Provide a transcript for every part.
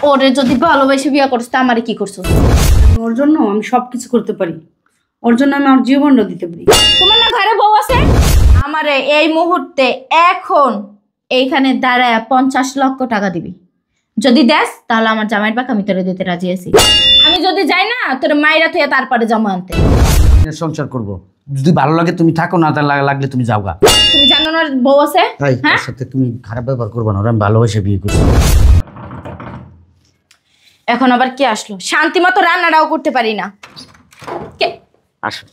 ওরে যদি ভালোবেসে বিয়ে করছ তা আমারে কি করছো? ওর জন্য আমি সবকিছু করতে পারি, ওর জন্য আমি আমার জীবনটা দিতে পারি। তোমার না ঘরে বউ আছে? আমারে এই মুহূর্তে এখন এইখানে দাঁড়ায় 50 লক্ষ টাকা দিবি। যদি দেস তাহলে আমার জামাইয়ের বাক আমি তোরে দিতে রাজি আছি। আমি যদি যাই না তোর মাইরা থেকে তারপরে জমা আনতে। সংসার করব, যদি ভালো লাগে তুমি থাকো, না তাহলে লাগলে তুমি যাও গা। তুমি জানো না বউ আছে? হ্যাঁ, সাথে তুমি খারাপ ব্যবহার করবে না, আমি ভালোবেসে বিয়ে করছি। এখন আবার কি আসলো? শান্তি মতো রান্নাটাও করতে পারি না। কে আসো।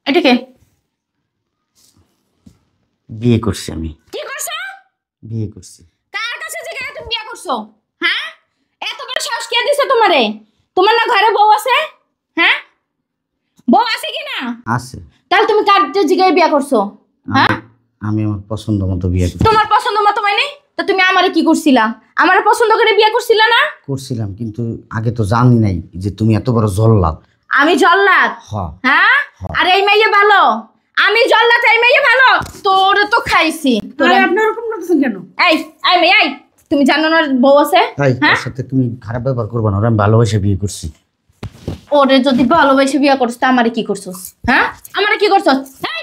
এটা কে? বিয়ে করছি আমি। কি করছো? বিয়ে করছি। কার কাছে যে গেলে তুমি বিয়ে করছো? হ্যাঁ, এত বড় সাহস কে দিছে তোমারে? তোমার না ঘরে বউ আছে? হ্যাঁ, বউ আছে কি না? আছে। তাহলে তুমি কার জিগায় বিয়ে করছো? হ্যাঁ, আমি আমার পছন্দ মতো বিয়ে করছি। তোমার পছন্দ মতো মানে তো তুমি আমারে কি করছিলা? আমারে পছন্দ করে বিয়ে করছিলা না? করছিলাম, কিন্তু আগে তো জানি নাই যে তুমি এত বড় জল্লাদ। আমি জল্লাদ? হ্যাঁ, আর এই মাইয়া ভালো? আমি জল্লাদ, এই মাইয়া ভালো? তোরে তো খাইছি। তোরে আপনি এরকম করতেছেন কেন? এই এই মেয়ে, এই তুমি জানো না বউ আছে? হ্যাঁ, সাথে তুমি খারাপ ব্যবহার করবে না, আমি ভালোবেসে বিয়ে করছি। ওরে যদি ভালোবেসে বিয়ে করছ তা আমারে কি করছস? হ্যাঁ, আমারে কি করছস? এই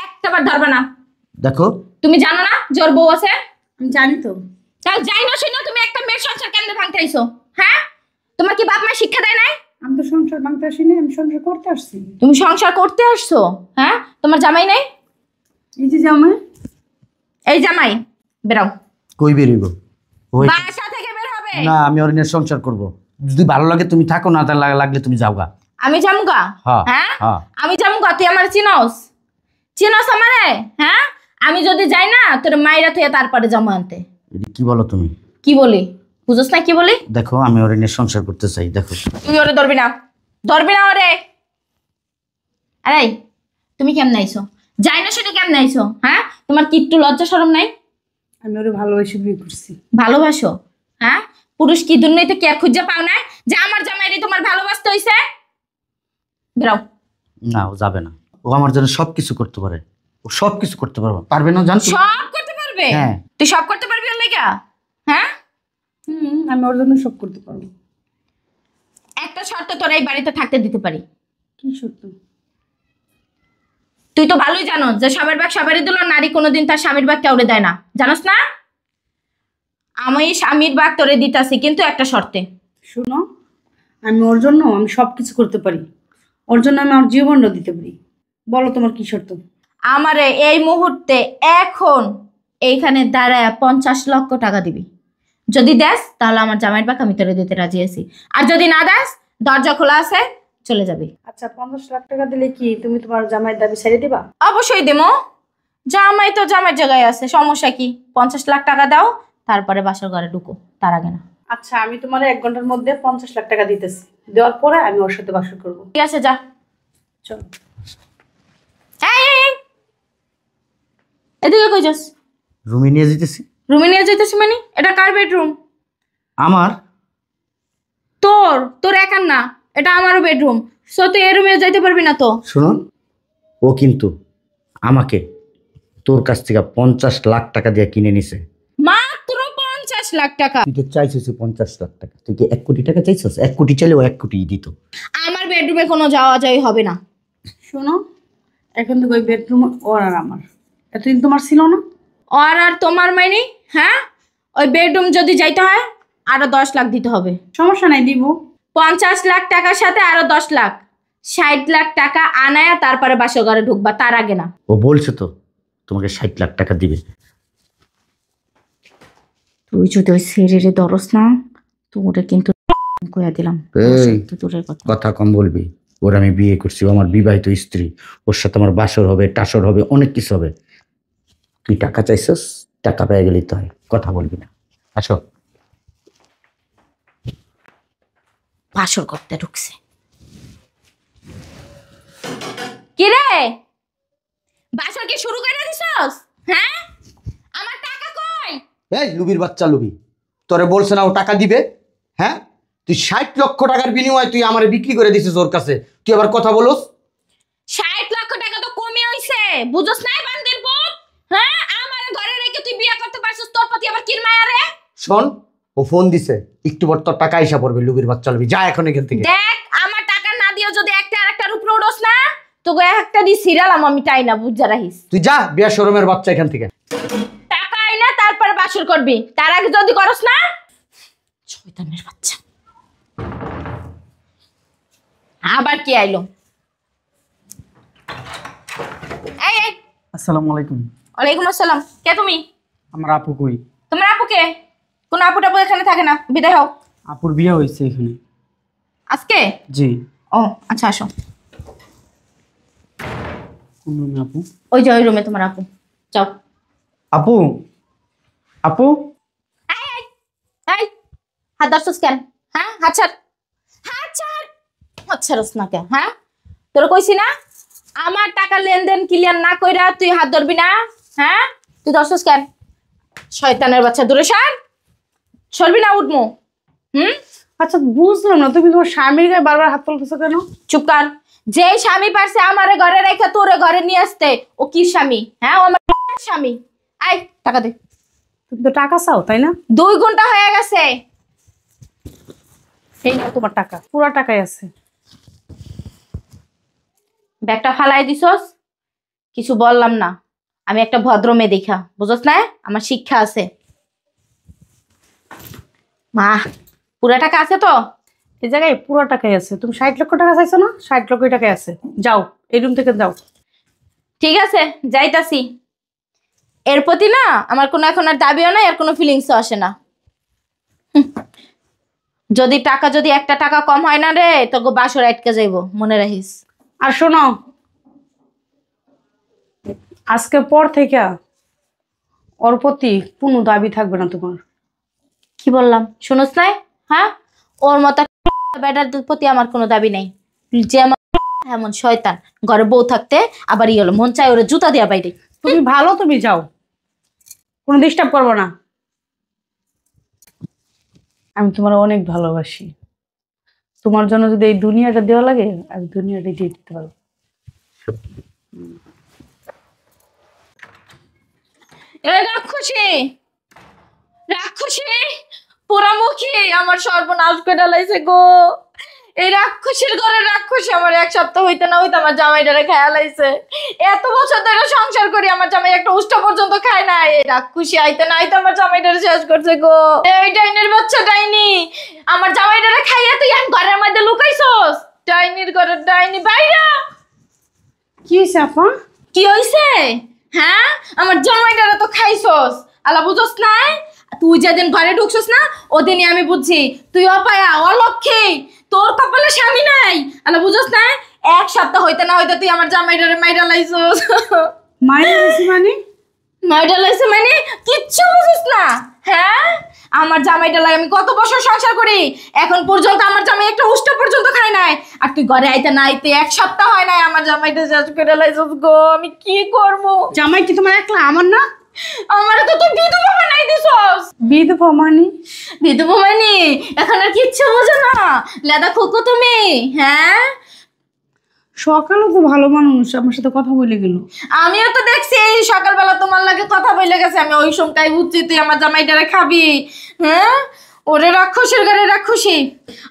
একটাবার ধরবে না। দেখো, তুমি জানো না যে ওর বউ আছে? আমি জানি তো। তাও যাই না শুনো তুমি একটা মেয়ের সংসার কেমনে ভাঙতে আইছো? হ্যাঁ, তোমার কি বাপ মা শিক্ষা দেয় নাই? আমি তো সংসার ভাঙতে আসিনি, আমি সংসার করতে আসছি। তুমি সংসার করতে আসছো? হ্যাঁ, তোমার জামাই নাই? এই যে জামাই। এই জামাই বেরাও। কই বেরিব? বাসা থেকে বের হবে না, আমি ওর নিয়ে সংসার করব, যদি ভালো লাগে তুমি থাকো, না তাহলে লাগলে তুমি যাও গা। আমি জামুগা? হ্যাঁ, আমি জামুগা। তুই আমার চিনস? চিনস আমারে? হ্যাঁ, আমি যদি যাই না তোর মাইরা থেকে তারপরে জমা আনতে। কি বলো তুমি? কি বলি বুঝছ না? কি বলি? দেখো, আমি ওর নিয়ে সংসার করতে চাই। দেখো, তুই ওরে ধরবি না, ধরবি না ওরে। আরে তুমি কেমন আইছো? যাই না শুনে কেমন আইছো? হ্যাঁ, তোমার কি একটু লজ্জা শরম নাই? আমি ওরে ভালোবেসে বিয়ে করছি। ভালোবাসো? হ্যাঁ, পুরুষ কি দুনিয়াতে কে খুঁজে পাও না যে আমার জামাইরে তোমার ভালোবাসতে হইছে? বেরাও। না, ও যাবে না। ও আমার জন্য সবকিছু করতে পারে, ও সবকিছু করতে পারবে। পারবে না জানো? সব করতে পারবে? হ্যাঁ। তুই সব করতে পারবি ওর লাগা? হ্যাঁ, আমি ওর জন্য সব করতে পারবো। একটা শর্ত তোর এই বাড়িতে থাকতে দিতে পারি। কি শর্ত? তুই তো ভালোই জানো যে স্বামীর ভাগ সবারই দিল, নারী কোনোদিন তার স্বামীর ভাগ কাউরে দেয় না, জানোস না? আমি স্বামীর ভাগ তোরে দিতাছি, কিন্তু একটা শর্তে। শোনো, আমি ওর জন্য আমি সবকিছু করতে পারি, ওর জন্য আমি আমার জীবনটা দিতে পারি। বলো তোমার কি শর্ত? আমারে এই মুহূর্তে এখন এইখানে দাঁড়ায় 50 লক্ষ টাকা দিবি। যদি দেস তাহলে আমার জামাইয়ের ভাগ আমি তোরে দিতে রাজি আছি, আর যদি না দেস দরজা খোলা আছে, চলে যাবি। আচ্ছা, 50 লাখ টাকা দিলে কি তুমি তোমার জামাইয়ের দাবি ছেড়ে দিবা? অবশ্যই দেবো। জামাই তো জামাইয়ের জায়গায় আছে, সমস্যা কি? 50 লাখ টাকা দাও, তারপরে বাসার ঘরে ঢুকো, তার আগে না। আচ্ছা, আমি তোমার 1 ঘন্টার মধ্যে 50 লাখ টাকা দিতেছি, দেওয়ার পরে আমি ওর সাথে বাসর করবো। ঠিক আছে, যা। চলো। এদিকে কই যাস? রুমে নিয়ে যেতেছি। রুমে নিয়ে যাইতেছি মানে? এটা কার বেডরুম? আমার। তোর? তোর একার না, এটা আমারও বেডরুম। সো তুই এই রুমে যাইতে পারবি না তো। শোনো, ও কিন্তু আমাকে তোর কাছ থেকে 50 লাখ টাকা দিয়ে কিনে নিছে। মাত্র 50 লাখ টাকা? তুই তো চাইছিস 50 লাখ টাকা, তুই কি 1 কোটি টাকা চাইছিস? 1 কোটি চাইলে ও 1 কোটি দিত। আমার বেডরুমে কোনো যাওয়া যাই হবে না। শোনো, এখন থেকে ওই বেডরুম ওর আর আমার। এতদিন তোমার ছিল না? আর আর তোমার মানে? হ্যাঁ, ওই বেডরুম যদি যাইতে হয় আরো 10 লাখ দিতে হবে। সমস্যা নাই, দিব। 50 লাখ টাকার সাথে আরো 10 লাখ, 60 লাখ টাকা আনায়া তারপরে বাসর ঘরে ঢুকবা, তার আগে না। ও বলছে তো তোমাকে 60 লাখ টাকা দিবে। তুই যদি ওই শরীরে দরস না, তোরে কিন্তু কইয়া দিলাম। এই কথা কম বলবি। ওর আমি বিয়ে করছি, ও আমার বিবাহিত স্ত্রী। ওর সাথে আমার বাসর হবে, টাসর হবে, অনেক কিছু হবে। তুই টাকা চাইছস, টাকা পেয়ে গেলি তো হয়, কথা বলবি না। আসো। বাসর করতে ঢুকছে। কি রে, বাসর কি শুরু করে দিছস? হ্যাঁ, আমার টাকা কই? এই লুবির বাচ্চা লুবি, তোরে বলছে না ও টাকা দিবে? হ্যাঁ, তুই 60 লক্ষ টাকার বিনিময়ে তুই আমারে বিক্রি করে দিছিস ওর কাছে, তুই আবার কথা বলস? 60 লক্ষ টাকা তো কমই হইছে, বুঝছস না বান্দির পুত? শোন, ও ফোন দিছে, একটু পর তোর টাকা হিসাব পড়বে, লুবির বাচ্চা লবি, যা এখন এখান থেকে। দেখ আমার টাকা না দিও যদি একটা আরেকটার উপরে উড়োস না, তোকে একটা দি সিরিয়াল আমি টাই না, বুঝা রাখিস। তুই যা, বিয়া শোরুমের বাচ্চা এখান থেকে। টাকা আই না তারপরে বাসর করবি, তার আগে যদি করস না, শয়তানের বাচ্চা। আবার কি আইলো? এই এই, আসসালামু আলাইকুম। ওয়ালাইকুম আসসালাম। কে তুমি? আমার আপু কই? তোমার আপু কে? কোন আপু টাপু এখানে থাকে না, বিদায় হও। আপুর বিয়ে হয়েছে এখানে। আজকে? জি। ও আচ্ছা, আসো। কোন রুমে আপু? ওই যে ওই রুমে তোমার আপু, যাও। আপু, আপু, এই এই এই, হাত ধরছস কেন? হ্যাঁ, হাত ছাড়, হাত ছাড়। হাত ছাড়স না কেন? হ্যাঁ, তোর কইছি না আমার টাকা লেনদেন ক্লিয়ার না কইরা তুই হাত ধরবি না। হ্যাঁ, তুই ধরছস কেন? শয়তানের বাচ্চা, দূরে সর। সরবি না, উঠমু। আচ্ছা বুঝলাম না, তুমি তোমার স্বামীর গায়ে বারবার হাত তুলতেছো কেন? চুপ কর। যে স্বামী পারছে আমারে ঘরে রেখে তোরে ঘরে নিয়ে আসতে, ও কি স্বামী? হ্যাঁ, ও আমার স্বামী। আই টাকা দে। তুমি তো টাকা চাও তাই না? 2 ঘন্টা হয়ে গেছে। এই নাও তোমার টাকা, পুরো টাকাই আছে। ব্যাগটা ফালাই দিছস, কিছু বললাম না। আমি একটা ভদ্র মেয়ে দেখা, বুঝছ না? আমার শিক্ষা আছে। মা, পুরা টাকা আছে তো? এই জায়গায় পুরো টাকাই আছে। তুমি 60 লক্ষ টাকা চাইছো না? 60 লক্ষ টাকাই আছে। যাও, এই রুম থেকে যাও। ঠিক আছে, যাইতাছি। এর প্রতি না আমার কোনো এখন আর দাবিও নাই, আর কোনো ফিলিংসও আসে না। যদি টাকা, যদি একটা টাকা কম হয় না রে, তোকে বাসর আটকে যাইব, মনে রাখিস। আর শোনো, আজকে পর থেকে ওর প্রতি কোনো দাবি থাকবে না তোমার। কি বললাম শুনোস নাই? হ্যাঁ, ওর মতো বেটার প্রতি আমার কোনো দাবি নাই। যেমন এমন শয়তান, ঘরে বউ থাকতে আবার ই হলো, মন চাই ওরে জুতা দেয়া বাইরে। তুমি ভালো, তুমি যাও, কোনো ডিস্টার্ব করবো না। আমি তোমার অনেক ভালোবাসি। তোমার জন্য যদি এই দুনিয়াটা দেওয়া লাগে, আমি দুনিয়াটা দিয়ে দিতে পারবো। রাক্ষসী, রাক্ষসী পোড়ামুখী আমার সর্বনাশ করে লাইছে গো। এই রাক্ষসীর ঘরের রাক্ষসী আমার 1 সপ্তাহ হইতে না হইতে আমার জামাইটারে খায়া লাইছে। এত বছর ধরে সংসার করি, আমার জামাই একটা উষ্টা পর্যন্ত খায় না। এই রাক্ষসী আইতে না আইতে আমার জামাইটারে শেষ করছে গো। এই ডাইনির বাচ্চা ডাইনি, আমার জামাইটারে খাইয়া তুই এখন ঘরের মধ্যে লুকাইছস। ডাইনির ঘরের ডাইনি, বাইরা। কি হয়েছে আপা? কি হইছে? হ্যাঁ, আমার জামাইটারে তো খাইছস, আলা বুঝছস না? তুই যেদিন ঘরে ঢুকছস না, ওদিনই আমি বুঝছি তুই অপায়া, অলক্ষী, তোর কপালে স্বামী নাই। আলা বুঝছস না? 1 সপ্তাহ হইতে না হইতে তুই আমার জামাইটারে মাইরা লাইছস। মায়ের হয়েছে মানে? মাইরা লাইছে মানে কিচ্ছু বুঝছস না? হ্যাঁ, আমার জামাইটা লাগে আমি কত বছর সংসার করি, এখন পর্যন্ত আমার জামাই একটা উষ্টা পর্যন্ত খায় নাই। আর তুই ঘরে আইতে না আইতে 1 সপ্তাহ হয় নাই, আমার জামাইটা শেষ করে লাইছস গো। আমি কি করব? জামাই কি তোমার একলা? আমার না? আমারে তো তুই বিধবা বানাই দিছস। বিধবা মানে? বিধবা মানে এখন আর কিচ্ছু বোঝো না, লেদা খোকো তুমি। হ্যাঁ, সকালে তো ভালো মানুষ আমার সাথে কথা বলে গেল। আমিও তো দেখছি এই সকালবেলা তোমার লাগে কথা বলে গেছে, আমি ওই সময়টাই বুঝছি তুই আমার জামাইটারে খাবি। হ্যাঁ, ওরে রাক্ষসের ঘরে রাক্ষসী,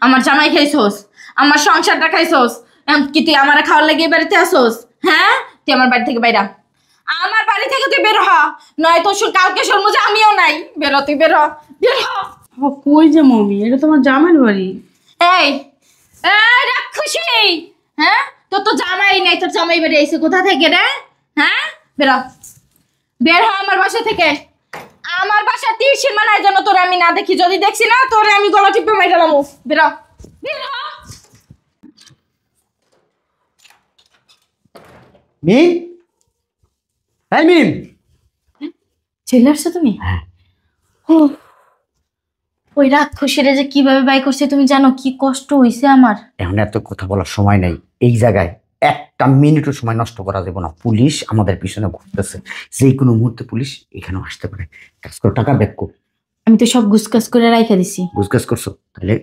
আমার জামাই খাইছস, আমার সংসারটা খাইছস, কি তুই আমার খাওয়ার লাগে এই বাড়িতে আসোস? হ্যাঁ, তুই আমার বাড়ি থেকে বাইরা, আমার বাড়ি থেকে তুই বের হ, নয় তো কালকে শুনবো যে আমিও নাই। বের হ, তুই বের হ, বের হ। কই যে মমি, এটা তোমার জামাইয়ের বাড়ি। এই এই রাক্ষসী, হ্যাঁ, তোর তো জামাই নাই, তোর জামাই বাড়ি আইছে কোথা থেকে রে? হ্যাঁ, বের হ, বের হ আমার বাসা থেকে। আমার বাসা 30 সীমানায় যেন তোরে আমি না দেখি, যদি দেখছি না তোরে আমি গলা টিপে মাইরা লামু। বের হ, বের হ। মিম, এই মিম, চলে আসছো তুমি? ও, ওই রাক্ষসীরা যে কিভাবে বাই করছে তুমি জানো? কি কষ্ট হইছে আমার। এখন এত কথা বলার সময় নাই। এই জায়গায় একটা মিনিটও সময় নষ্ট করা যাবে না। পুলিশ আমাদের পিছনে ঘুরতেছে, যে কোনো মুহূর্তে পুলিশ এখানেও আসতে পারে। কাজ করো, টাকার ব্যাগ কো। আমি তো সব গুছগাছ করে রাইখা দিছি। গুজগাছ করছো, তাহলে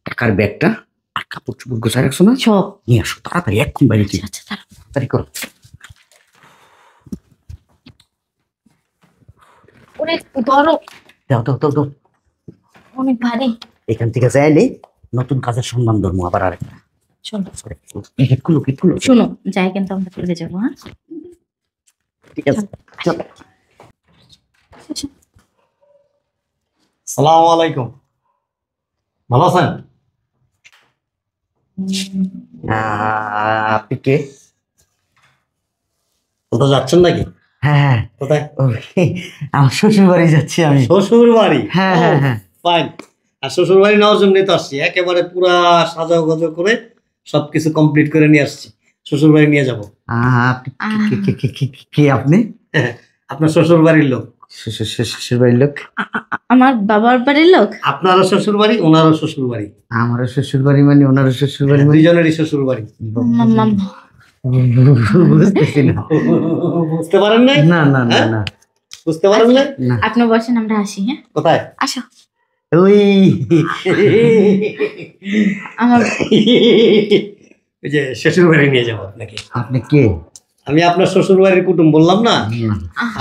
টাকার ব্যাগটা আর কাপড় চোপড় গোছায় রাখছো না? সব নিয়ে আসো তাড়াতাড়ি, এখন বাইরে আচ্ছা আচ্ছা, দাঁড়াও। তাড়াতাড়ি করো। ওরে ধরো। দাও দাও দাও দাও। অনেক ভারী। এখান থেকে যাইলে নতুন কাজের সন্ধান ধরবো আবার আরেকটা। চলো কিটকুলো শুনো, যাই কিন্তু আমরা চলে যাবো। হ্যাঁ ঠিক আছে চল। সালাম আলাইকুম, ভালো আছেন? আপনি কে? কোথাও যাচ্ছেন নাকি? হ্যাঁ কোথায়? আমার শ্বশুর বাড়ি যাচ্ছি আমি। শ্বশুর বাড়ি? হ্যাঁ হ্যাঁ হ্যাঁ ফাইন। আর শ্বশুর বাড়ি নেওয়ার জন্যই তো আসছি, একেবারে পুরা সাজাও গাজো করে সবকিছু কমপ্লিট করে নিয়ে আসছি। শ্বশুর বাড়ি নিয়ে যাবো। আপনি কে আপনি? আপনার শ্বশুর বাড়ির লোক। শ্বশুর বাড়ির লোক? আমার বাবার বাড়ির লোক। আপনারও শ্বশুর বাড়ি, ওনারও শ্বশুর বাড়ি। আমারও শ্বশুর বাড়ি মানে ওনারও শ্বশুর বাড়ি মানে? দুজনেরই শ্বশুর বাড়ি। বুঝতেছি না। বুঝতে পারেন নাই? না না না না বুঝতে পারেন নাই? না। আপনি বসেন, আমরা আসি। হ্যাঁ কোথায়? আসো। ওই আমার ওই যে শ্বশুর বাড়ি নিয়ে যাবো আপনাকে। আপনি কে? আমি আপনার শ্বশুর বাড়ির কুটুম বললাম না?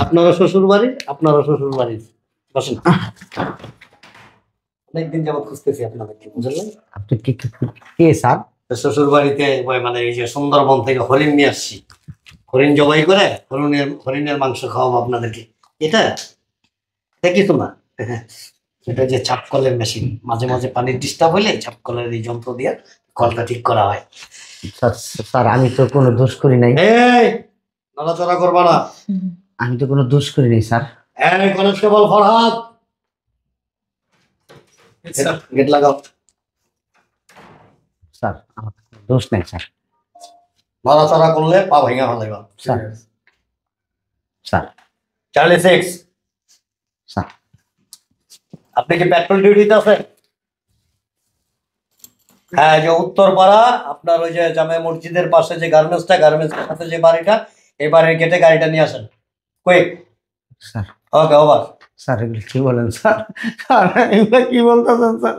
আপনারও শ্বশুর বাড়ি, আপনারও শ্বশুর বাড়ি। বসেন। অনেকদিন যাবত খুঁজতেছি আপনাদেরকে, বুঝলেন? আপনি কে স্যার? শ্বশুর বাড়িতে মানে এই যে সুন্দরবন থেকে হরিণ নিয়ে আসছি। হরিণ জবাই করে হরিণের মাংস খাওয়াবো আপনাদেরকে। এটা কিছু না, এটা যে চাপ কলের মেশিন। মাঝে মাঝে পানির ডিস্টার্ব হলে চাপ কলের এই যন্ত্র দিয়ে কলটা ঠিক করা হয়। স্যার আমি তো কোনো দোষ করি নাই। এই নড়াচড়া করবা না। আমি তো কোনো দোষ করি নাই স্যার। এই কনস্টেবল ফরহাদ, গেট লাগাও। স্যার আমার কোনো দোষ নাই স্যার। নড়াচড়া করলে পা ভেঙে ফেলাইবা। স্যার স্যার চার্লি 6, স্যার আপনি কি পেট্রোল ডিউটিতে আছেন? হ্যাঁ, যে উত্তরপাড়া আপনার ওই যে জামে মসজিদের পাশে যে গার্মেন্টসটা, গার্মেন্টসের সাথে যে বাড়িটা, এই বাড়ির গেটে গাড়িটা নিয়ে আসেন। Quick. Sir okay, over. Sir এগুলো কি বলেন স্যার? স্যার এগুলো কি বলতেছেন স্যার?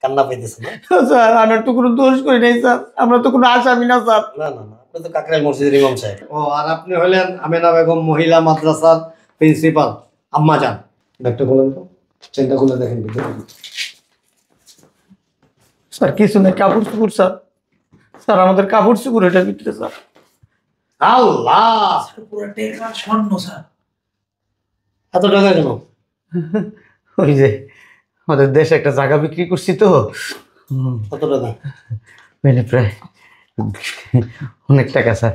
কান্না পাইতেছে না? স্যার আমরা তো কোনো দোষ করি নাই স্যার, আমরা তো কোনো আসামি না স্যার। না না না, আপনি তো কাকরাইল মসজিদের ইমাম সাহেব। ও, আর আপনি হলেন আমেনা বেগম মহিলা মাদ্রাসার প্রিন্সিপাল আম্মা যান। ব্যাগটা খুলেন তো, চেনটা খুলে দেখেন। স্যার কিছু নেই, কাপড় চুপুর স্যার। স্যার আমাদের কাপড় চুপুর এটার ভিতরে স্যার। আল্লাহ, পুরো টেকা স্বর্ণ স্যার। এত টাকা কেন? ওই যে আমাদের দেশে একটা জায়গা বিক্রি করছি তো, কত টাকা? মানে প্রায় অনেক টাকা স্যার।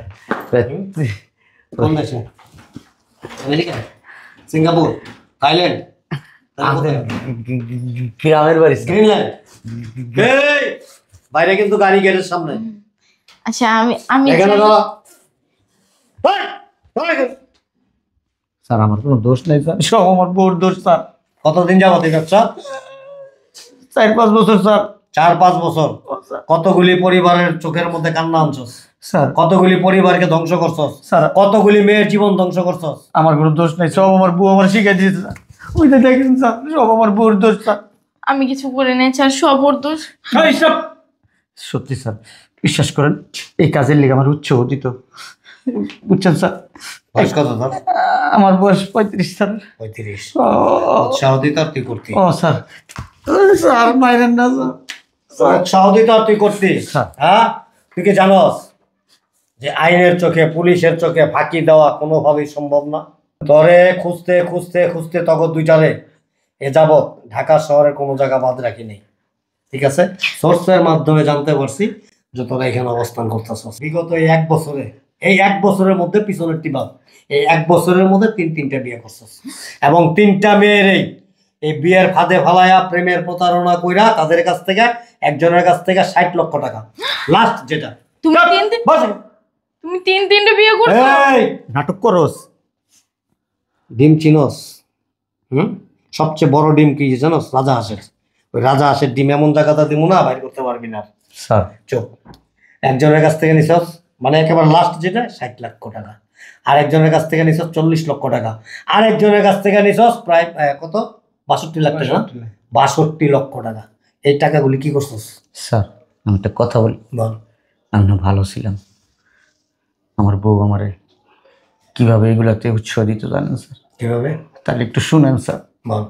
প্রায় কোন দেশে? আমেরিকা, সিঙ্গাপুর, থাইল্যান্ড, আমাদের গ্রামের বাড়ি স্যার। গ্রিনল্যান্ড। এই, বাইরে কিন্তু গাড়ি গেটের সামনে। আচ্ছা আমি এখানে দাঁড়া। এই, স্যার আমার কোনো দোষ নেই স্যার, সব আমার বউর দোষ স্যার। কতদিন যাবত এই ব্যবসা? 4-5 বছর স্যার। 4-5 বছর। ও স্যার। কতগুলি পরিবারের চোখের মধ্যে কান্না আনছস? স্যার কতগুলি পরিবারকে ধ্বংস করছস? স্যার কতগুলি মেয়ের জীবন ধ্বংস করছস? আমার কোনো দোষ নেই, সব আমার বউ আমার শিখাই দিয়েছে স্যার। ওই যে দেখেন স্যার, সব আমার বউর দোষ স্যার। আমি কিছু করে নেই স্যার, সব ওর দোষ। সত্যি স্যার, বিশ্বাস করেন এই কাজের লিগে আমার উচ্চ অতীত, বুঝছেন স্যার। বয়স কত তোর? আমার বয়স 35 স্যার। 35। ও উৎসাহ দিত আর তুই করতি। ও স্যার, স্যার মাইরেন না স্যার। উৎসাহ দিত আর তুই করতি। স্যার। হ্যাঁ, তুই কি জানস যে আইনের চোখে, পুলিশের চোখে ফাঁকি দেওয়া কোনোভাবেই সম্ভব না? ধরে খুঁজতে খুঁজতে খুঁজতে তখন দুইটারে এ যাবৎ ঢাকা শহরের কোনো জায়গা বাদ রাখি নেই। ঠিক আছে, সোর্সের মাধ্যমে জানতে পারছি যে তোরা এখানে অবস্থান করতেছস। বিগত এই এক বছরের মধ্যে পিছনের টিবাদ, এই 1 বছরের মধ্যে 3টা বিয়ে করছস, এবং 3টা মেয়েরই এই বিয়ের ফাঁদে ফালাইয়া প্রেমের প্রতারণা কইরা তাদের কাছ থেকে, একজনের কাছ থেকে 60 লক্ষ টাকা লাস্ট যেটা। তুমি তিনটে বিয়ে করছো? এই নাটক করস? ডিম চিনস? সবচেয়ে বড় ডিম কি জানোস? রাজা হাঁসের। ওই রাজা হাঁসের ডিম এমন জায়গাটা দিব না, বাইর করতে পারবি না। স্যার চুপ। একজনের কাছ থেকে নিছস, মানে একেবারে লাস্ট যেটা 60 লক্ষ টাকা। আর একজনের কাছ থেকে নিছস 40 লক্ষ টাকা। আর একজনের কাছ থেকে নিছস প্রায় কত, 62 লাখ টাকা। 62 লক্ষ টাকা। এই টাকাগুলি কি করছস? স্যার আমি একটা কথা বলি, বল। আমি না ভালো ছিলাম, আমার বউ আমারে কিভাবে এগুলাতে উৎসাহ দিত জানেন স্যার? কিভাবে? তাহলে একটু শুনেন স্যার। বল।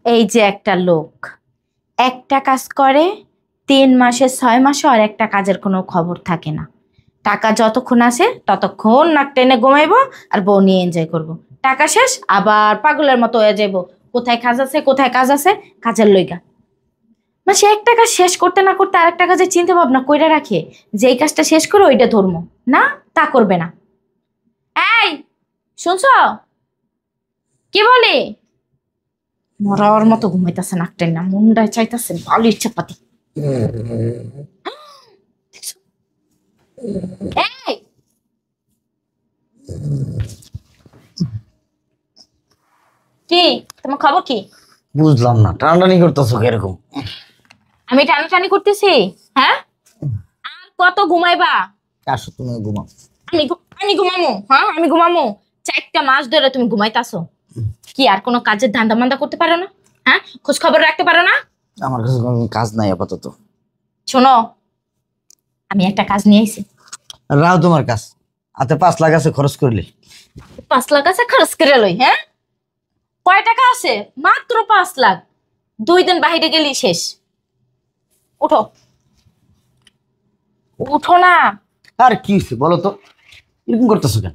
এই যে একটা লোক একটা কাজ করে 3 মাসে 6 মাসে আর একটা কাজের কোনো খবর থাকে না। টাকা যতক্ষণ আসে ততক্ষণ নাক টেনে ঘুমাইবো আর বউ নিয়ে এনজয় করবো। টাকা শেষ আবার পাগলের মতো হয়ে যাইবো, কোথায় কাজ আছে কোথায় কাজ আছে, কাজের লইগা। সে একটা কাজ শেষ করতে না করতে আরেকটা কাজে চিন্তা ভাবনা কইরা রাখে যে এই কাজটা শেষ করে ওইটা ধর্ম না, তা করবে না। এই শুনছ কি বলি? মরার মতো ঘুমাইতেছে নাকটেন না, মুন্ডায় চাইতেছে বালির চাপাতি। এই কি তোমার খবর কি? বুঝলাম না, টানাটানি করতেছো কিরকম? আমি টানাটানি করতেছি? হ্যাঁ, আর কত ঘুমাইবা? আসো তুমি ঘুমাও। আমি ঘুমামো? হ্যাঁ আমি ঘুমামো? 4টা মাস ধরে তুমি ঘুমাইতাছো, কি আর কোনো কাজের ধান্দা মান্দা করতে পারো না? হ্যাঁ, খোঁজ খবর রাখতে পারো না? আমার কাছে কোনো কাজ নাই আপাতত। শোনো, আমি একটা কাজ নিয়ে আইছি। রাও তোমার কাজ, হাতে 5 লাখ আছে, খরচ করলে। 5 লাখ আছে, খরচ করে লই। হ্যাঁ, কয় টাকা আছে? মাত্র 5 লাখ। 2 দিন বাইরে গেলি শেষ। উঠো উঠো না। আর কি হয়েছে বলো তো, এরকম করতেছো কেন?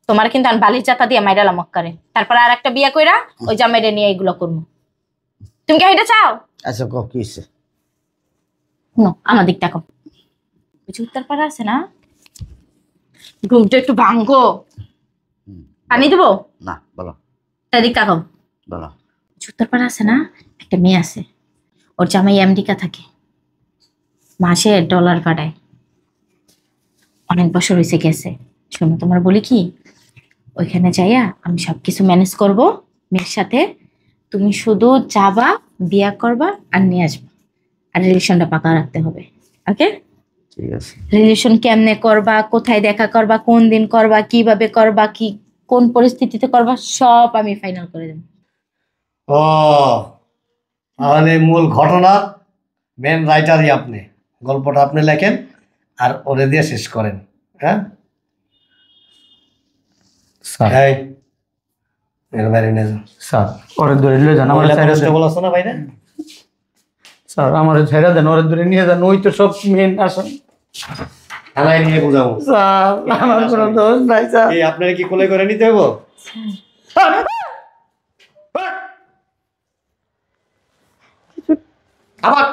তোমার কিন্তু আমি বালির চাতা দিয়ে মাইরালাম মক্কারে, তারপর আর একটা বিয়া কইরা ওই জামাইরে নিয়ে এগুলো করবো। তুমি কি এটা চাও? আচ্ছা ক কি হয়েছে? নো, আমার দিকটা কম। কিছু উত্তরপাড়া আছে না, ঘুমটা একটু ভাঙ্গো। পানি দেবো? না বলো। তার দিকটা কম। বলো। উত্তরপাড়া আছে না, একটা মেয়ে আছে, ওর জামাই আমেরিকা থাকে, মাসে ডলার পাঠায়, অনেক বছর হয়েছে গেছে। শোনো, তোমার বলি কি, ওইখানে যাইয়া আমি সবকিছু ম্যানেজ করব মেয়ের সাথে। তুমি শুধু যাবা, বিয়া করবা আর নিয়ে আসবা, আর রিলেশনটা পাকা রাখতে হবে। ওকে? ঠিক আছে। রিলেশন কেমনে করবা, কোথায় দেখা করবা, কোন দিন করবা, কিভাবে করবা, কি কোন পরিস্থিতিতে করবা, সব আমি ফাইনাল করে দেব। ও তাহলে মূল ঘটনা মেন রাইটারই আপনি, গল্পটা আপনি লেখেন আর ওরে দিয়ে শেষ করেন। হ্যাঁ স্যার এই এর বাইরে নিয়ে যাও। স্যার ওরে ধরে নিয়ে যান, আমার ছেড়ে দেন। বলছো না বাইরে? স্যার আমার ছেড়ে দেন, ওরে ধরে নিয়ে যান, ওই তো সব মেন আসেন। থানায় নিয়ে বুঝাবো। স্যার আমার কোনো দোষ নাই স্যার। এই আপনারা কি কোলে করে নিতে হবো? আবার